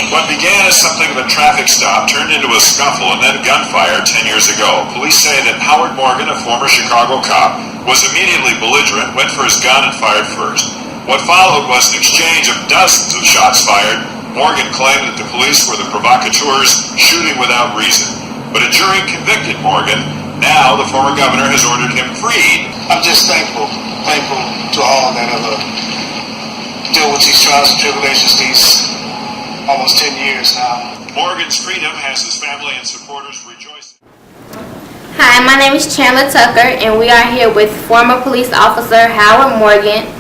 What began as something of a traffic stop turned into a scuffle and then gunfire 10 years ago. Police say that Howard Morgan, a former Chicago cop, was immediately belligerent, went for his gun and fired first. What followed was an exchange of dozens of shots fired. Morgan claimed that the police were the provocateurs shooting without reason. But a jury convicted Morgan. Now the former governor has ordered him freed. I'm just thankful to all that have dealt with these trials and tribulations these almost 10 years now. Morgan's freedom has his family and supporters rejoicing. Hi, my name is Chandler Tucker, and we are here with former police officer Howard Morgan,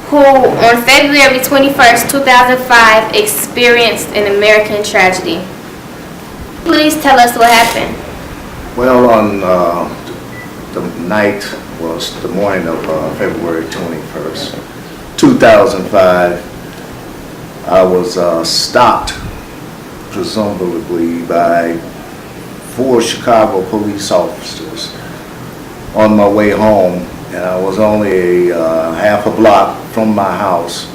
who on February 21st, 2005 experienced an American tragedy. Please tell us what happened. Well, on the night was the morning of February 21st, 2005. I was stopped, presumably by 4 Chicago police officers on my way home, and I was only half a block from my house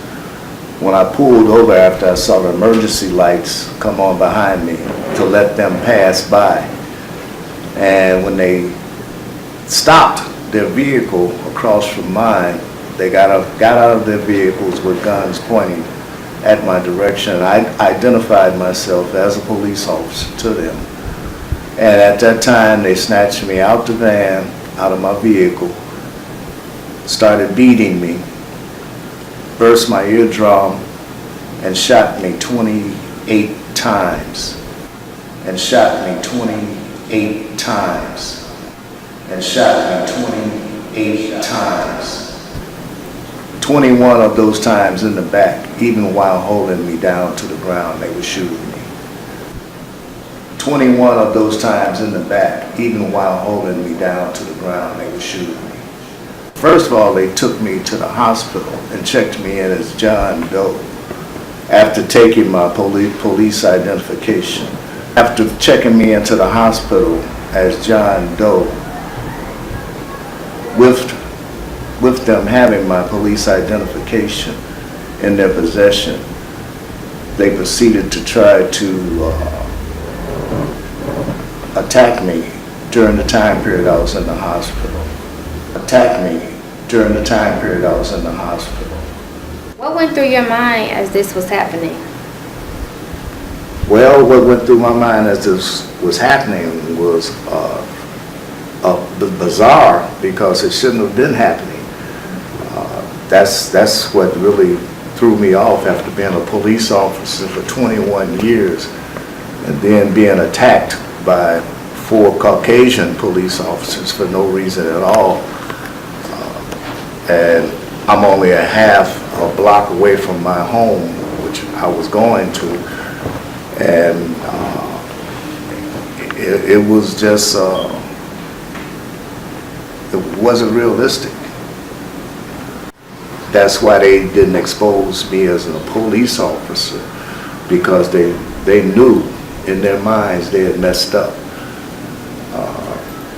when I pulled over after I saw the emergency lights come on behind me to let them pass by. And when they stopped their vehicle across from mine, they got out of their vehicles with guns pointing at my direction. I identified myself as a police officer to them. And at that time, they snatched me out the van, out of my vehicle, started beating me, burst my eardrum, and shot me 28 times. And shot me 28 times. And shot me 28 times. 21 of those times in the back, even while holding me down to the ground, they were shooting me. 21 of those times in the back, even while holding me down to the ground, they were shooting me. First of all, they took me to the hospital and checked me in as John Doe after taking my police identification. After checking me into the hospital as John Doe, with them having my police identification in their possession, they proceeded to try to attack me during the time period I was in the hospital. Attack me during the time period I was in the hospital. What went through your mind as this was happening? Well, what went through my mind as this was happening was bizarre, because it shouldn't have been happening. That's what really threw me off after being a police officer for 21 years and then being attacked by 4 Caucasian police officers for no reason at all. And I'm only a half a block away from my home, which I was going to. And it was just, it wasn't realistic. That's why they didn't expose me as a police officer, because they knew in their minds they had messed up.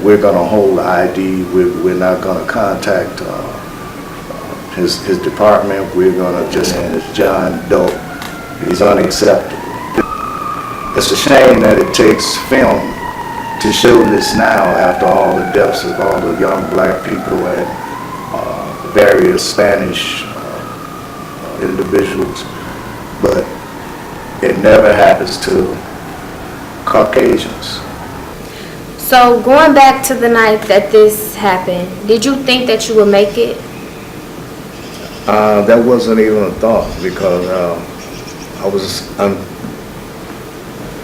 We're going to hold ID. We're not going to contact his department. We're going to just hand it's John Doe. He's unacceptable. It's a shame that it takes film to show this now after all the deaths of all the young black people and various Spanish individuals, but it never happens to Caucasians. So going back to the night that this happened, did you think that you would make it? That wasn't even a thought, because I was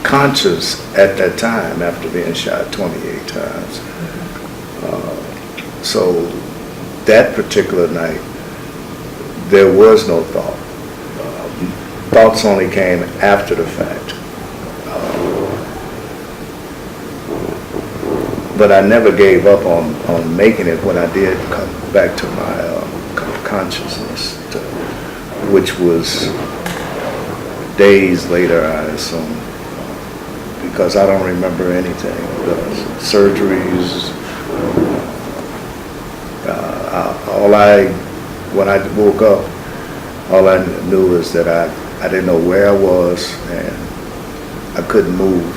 unconscious at that time after being shot 28 times. So that particular night, there was no thought. Thoughts only came after the fact. But I never gave up on making it when I did come back to my consciousness, which was days later, I assume, because I don't remember anything. The surgeries, when I woke up, all I knew is that I I didn't know where I was, and I couldn't move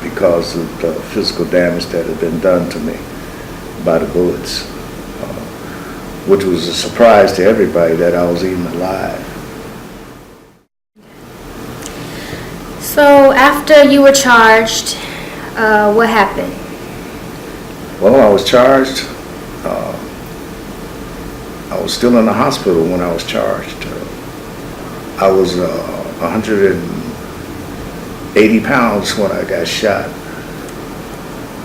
because of the physical damage that had been done to me by the bullets, which was a surprise to everybody that I was even alive. So after you were charged, what happened? Well, I was charged. I was still in the hospital when I was charged. I was 180 pounds when I got shot.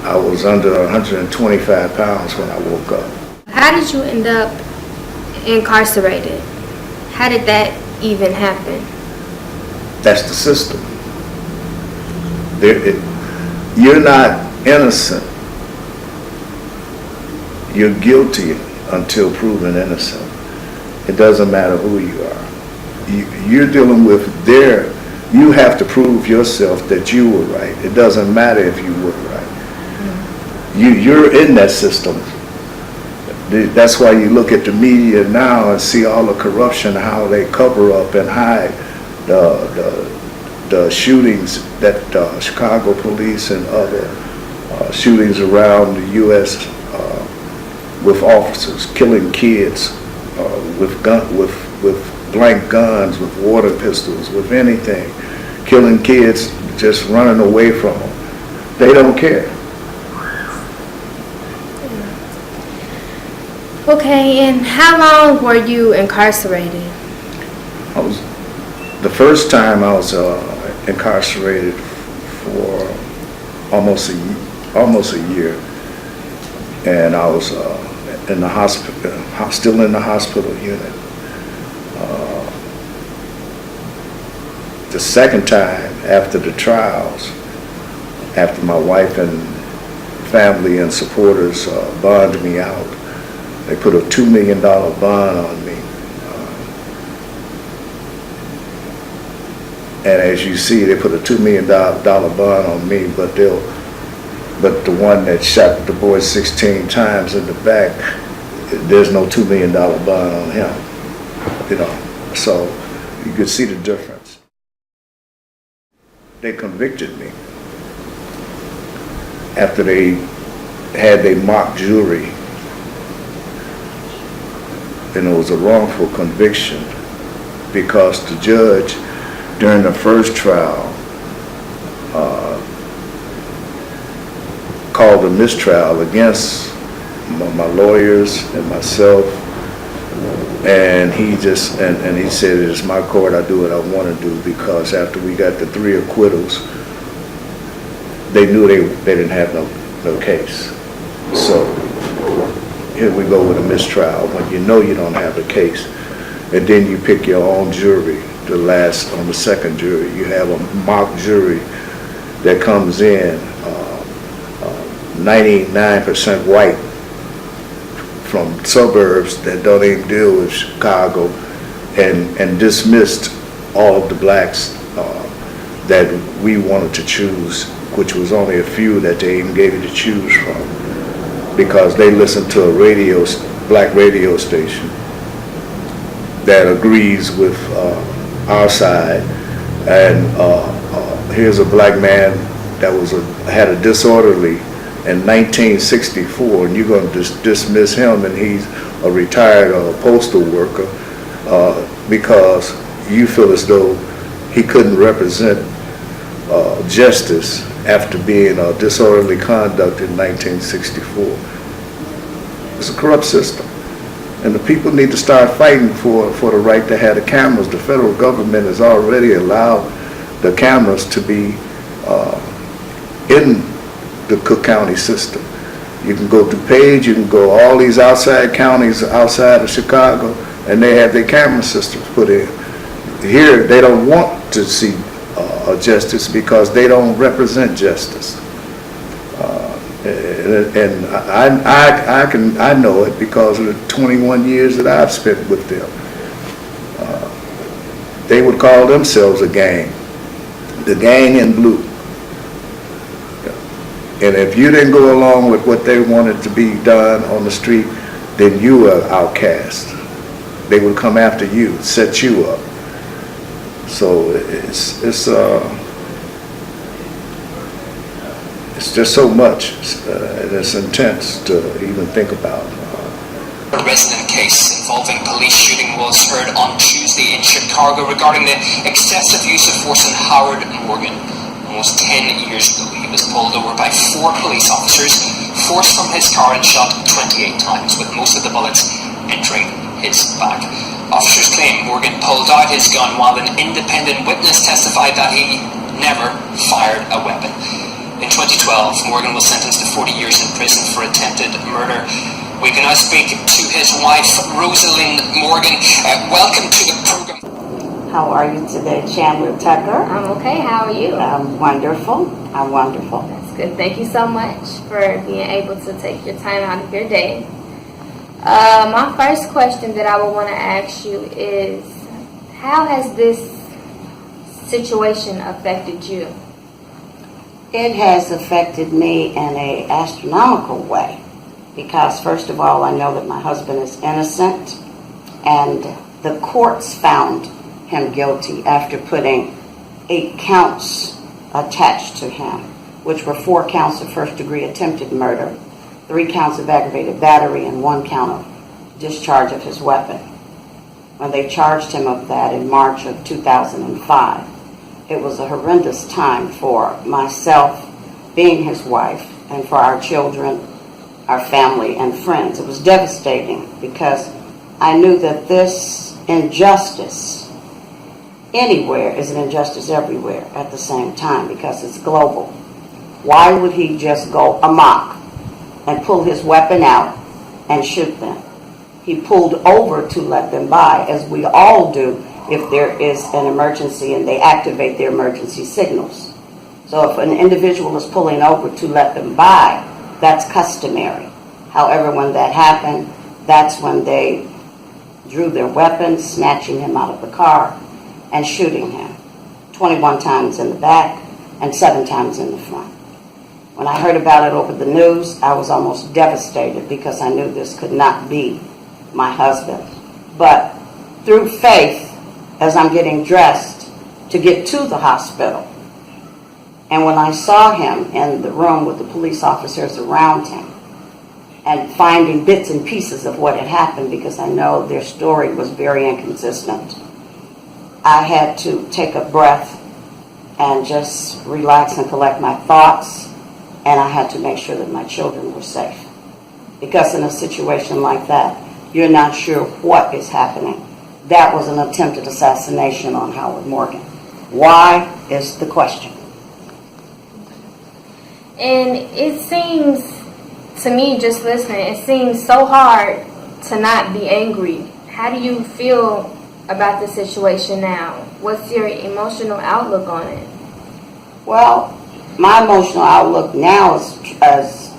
I was under 125 pounds when I woke up. How did you end up incarcerated? How did that even happen? That's the system. You're not innocent. You're guilty until proven innocent. It doesn't matter who you are. You're dealing with you have to prove yourself that you were right. It doesn't matter if you were right. You're in that system. That's why you look at the media now and see all the corruption, how they cover up and hide the shootings that Chicago police and other shootings around the U.S. With officers killing kids with blank guns, with water pistols, with anything, killing kids just running away from them. They don't care. Okay, and how long were you incarcerated? The first time I was incarcerated for almost a year, and I was in the hospital, still in the hospital unit. The second time, after the trials, after my wife and family and supporters bonded me out, they put a $2 million bond on me. And as you see, they put a $2 million bond on me, but the one that shot the boy 16 times in the back, there's no $2 million bond on him. So you could see the difference. They convicted me after they had their mock jury, and it was a wrongful conviction because the judge during the first trial called a mistrial against my lawyers and myself, and he said, "It's my court, I do what I want to do," because after we got the 3 acquittals, they knew they didn't have no case. So here we go with a mistrial when you know you don't have a case, and then you pick your own jury. On the second jury, you have a mock jury that comes in 99% white from suburbs that don't even deal with Chicago, and dismissed all of the blacks that we wanted to choose, which was only a few that they even gave you to choose from, because they listened to a black radio station that agrees with our side, and here's a black man that had a disorderly in 1964, and you're going to dismiss him, and he's a retired postal worker because you feel as though he couldn't represent justice after being disorderly conduct in 1964. It's a corrupt system. And the people need to start fighting for the right to have the cameras. The federal government has already allowed the cameras to be in the Cook County system. You can go to Page, you can go all these outside counties outside of Chicago, and they have their camera systems put in. Here, they don't want to see justice because they don't represent justice. And I know it because of the 21 years that I've spent with them. They would call themselves a gang, the gang in blue. And if you didn't go along with what they wanted to be done on the street, then you were outcast. They would come after you, set you up. So it's just so much, and it's intense to even think about. A resident case involving police shooting was heard on Tuesday in Chicago regarding the excessive use of force in Howard Morgan. Almost 10 years ago, he was pulled over by 4 police officers, forced from his car and shot 28 times, with most of the bullets entering his back. Officers claim Morgan pulled out his gun while an independent witness testified that he never fired a weapon. In 2012, Morgan was sentenced to 40 years in prison for attempted murder. We can now speak to his wife, Rosalind Morgan. Welcome to the program. How are you today, Chandler Tucker? I'm okay. How are you? I'm wonderful. I'm wonderful. That's good. Thank you so much for being able to take your time out of your day. My first question that I would want to ask you is, how has this situation affected you? It has affected me in an astronomical way because, first of all, I know that my husband is innocent, and the courts found him guilty after putting 8 counts attached to him, which were 4 counts of first-degree attempted murder, 3 counts of aggravated battery, and 1 count of discharge of his weapon. When they charged him of that in March of 2005, it was a horrendous time for myself, being his wife, and for our children, our family, and friends. It was devastating because I knew that this injustice anywhere is an injustice everywhere at the same time because it's global. Why would he just go amok and pull his weapon out and shoot them? He pulled over to let them by, as we all do if there is an emergency and they activate their emergency signals. So if an individual is pulling over to let them by, that's customary. However, when that happened, that's when they drew their weapons, snatching him out of the car and shooting him 21 times in the back and 7 times in the front. When I heard about it over the news, I was almost devastated because I knew this could not be my husband. But through faith, as I'm getting dressed to get to the hospital, and when I saw him in the room with the police officers around him and finding bits and pieces of what had happened, because I know their story was very inconsistent, I had to take a breath and just relax and collect my thoughts, and I had to make sure that my children were safe. Because in a situation like that, you're not sure what is happening. That was an attempted assassination on Howard Morgan. Why is the question. And it seems to me, just listening, it seems so hard to not be angry. How do you feel about the situation now? What's your emotional outlook on it? Well, my emotional outlook now is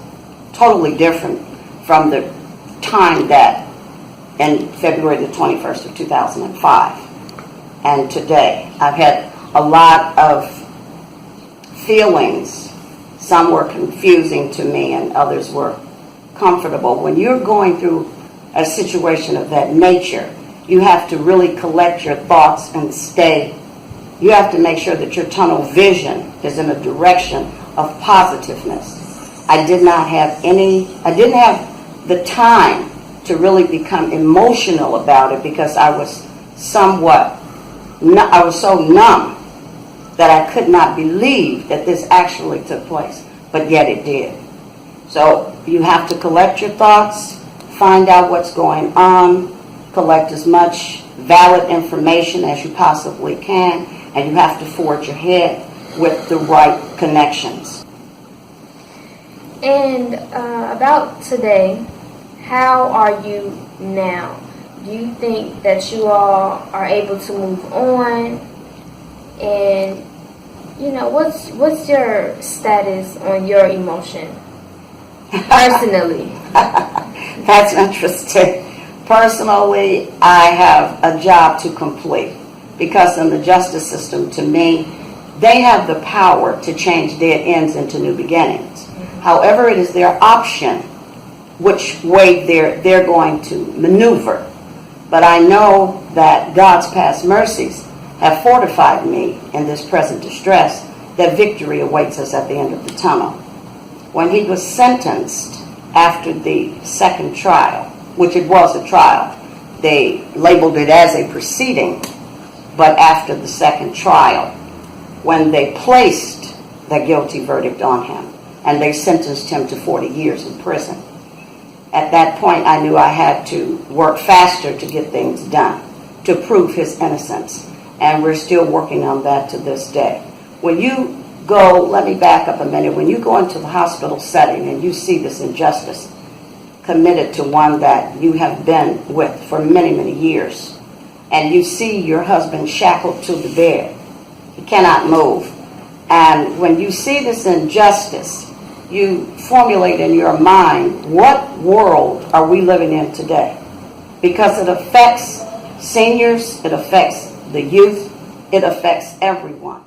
totally different from the time that in February the 21st of 2005 and today. I've had a lot of feelings. Some were confusing to me and others were comfortable. When you're going through a situation of that nature, you have to really collect your thoughts and you have to make sure that your tunnel vision is in a direction of positiveness. I didn't have the time to really become emotional about it because I was so numb that I could not believe that this actually took place, but yet it did. So you have to collect your thoughts, find out what's going on, collect as much valid information as you possibly can, and you have to forge ahead with the right connections. And about today, how are you now? Do you think that you all are able to move on? And, what's your status on your emotion, personally? That's interesting. Personally, I have a job to complete because in the justice system, to me, they have the power to change dead ends into new beginnings. However, it is their option which way they're going to maneuver. But I know that God's past mercies have fortified me in this present distress, that victory awaits us at the end of the tunnel. When he was sentenced after the second trial, which it was a trial, they labeled it as a proceeding, but after the second trial, when they placed the guilty verdict on him and they sentenced him to 40 years in prison, at that point I knew I had to work faster to get things done, to prove his innocence, and we're still working on that to this day. When you go, let me back up a minute, when you go into the hospital setting and you see this injustice committed to one that you have been with for many, many years, and you see your husband shackled to the bed, he cannot move, and when you see this injustice, you formulate in your mind, what world are we living in today? Because it affects seniors, it affects the youth, it affects everyone.